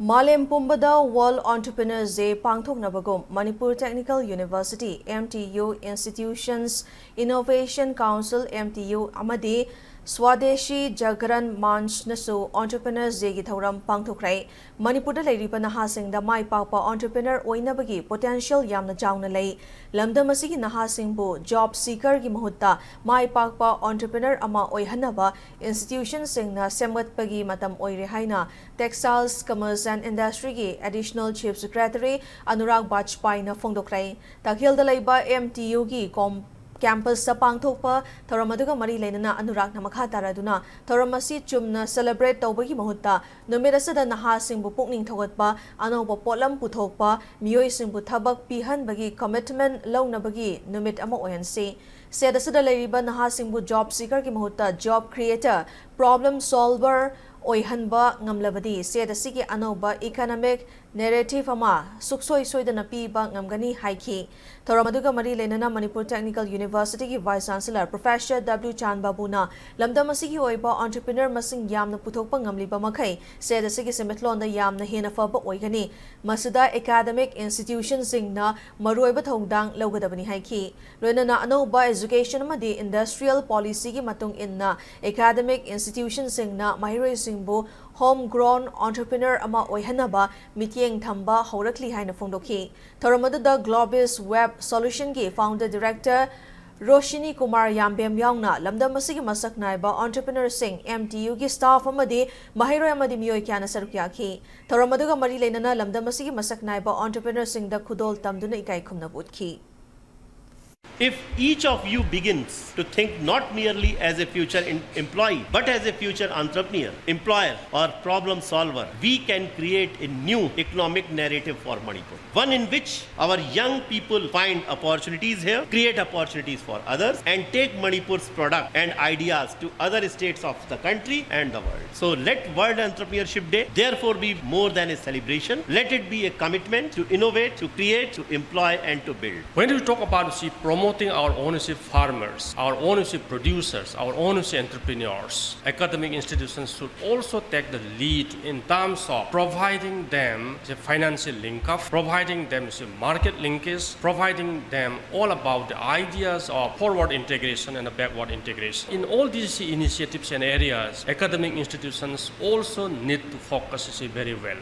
Malem Pumbada World Entrepreneurs Day Pangthoknabagum Manipur Technical University MTU Institutions Innovation Council MTU Amadi Swadeshi Jagran Manch Nasu Entrepreneurs Day Gitauram Pangthokrai Manipur Lairipa Nahasing the Mai Papa Entrepreneur Oinabagi Potential Yamna Jauna Lay Lamdamasi Nahasingbu Job Seeker Gi Mahutta Mai Papa Entrepreneur Ama Oihanaba Institutions Singna Semwat Pagi Matam Oire Haina Textiles Commerce and Industry Gi Additional Chief Secretary Anurag Bajpai na Fongdokrai Takhil Dalaiba MTU Gi Campus sa pangthokpa Tharamaduga Mari Lenana Anurag na makataraduna Tharamasi Chumna Celebrate Tawbagi Mahutta Numirasada Nahasingbu Pukning Thogatpa Anoba Potlam Puthokpa Miyoi Singbu Thabak Pihan Bagi Commitment Launa Bagi Numit Ama Oyansi Sedasada Leriba Nahasingbu Job Seeker Ki Mahutta Job Creator Problem Solver Oihanba Ngamlabadi Sedasigi Anoba Economic Narrative Ama Suksoi Soidana Piba Ngamgani Haiki Tharamaduga Mari Lenana Manipur Technical University ki Vice Chancellor Professor W. Chan Babuna Lamdamasigi Oiba Entrepreneur Masing Yamna Puthokpa Ngamliba Makai Sedasigi Semitlonda Yamna Hena Faba Oigani Masuda Academic Institutions Singna Maruiba Thongdang Logadabani Haiki Lenana Anoba Education Amadi Industrial Policy ki Matung Inna Academic Institutions Singna Mahiroi Singbo Homegrown Entrepreneur Ama Oihanaba Mityeng Thamba Haurakli Haina Fongdoki Tharamadu Globis Web Solution ki Founder Director Roshini Kumar Yambem Yongna Lamdamasigi Masak Naiba Entrepreneur Singh MTU ki staff Amadi Mahiroi Amadi Miyoi Kyana Sarukyaki Tharamaduga Mari Lenana Lamdamasigi Masak Naiba Entrepreneur Singh da Khudol Tamduna Ikai Khumna Budki If each of you begins to think not merely as a future employee, but as a future entrepreneur, employer or problem solver, we can create a new economic narrative for Manipur. One in which our young people find opportunities here, create opportunities for others, and take Manipur's product and ideas to other states of the country and the world. So let World Entrepreneurship Day therefore be more than a celebration. Let it be a commitment to innovate, to create, to employ and to build. When we talk about promoting our ownership farmers, our ownership producers, our ownership entrepreneurs, academic institutions should also take the lead in terms of providing them the financial link-up, providing them the market linkage, providing them all about the ideas of forward integration and the backward integration. In all these initiatives and areas, academic institutions also need to focus very well.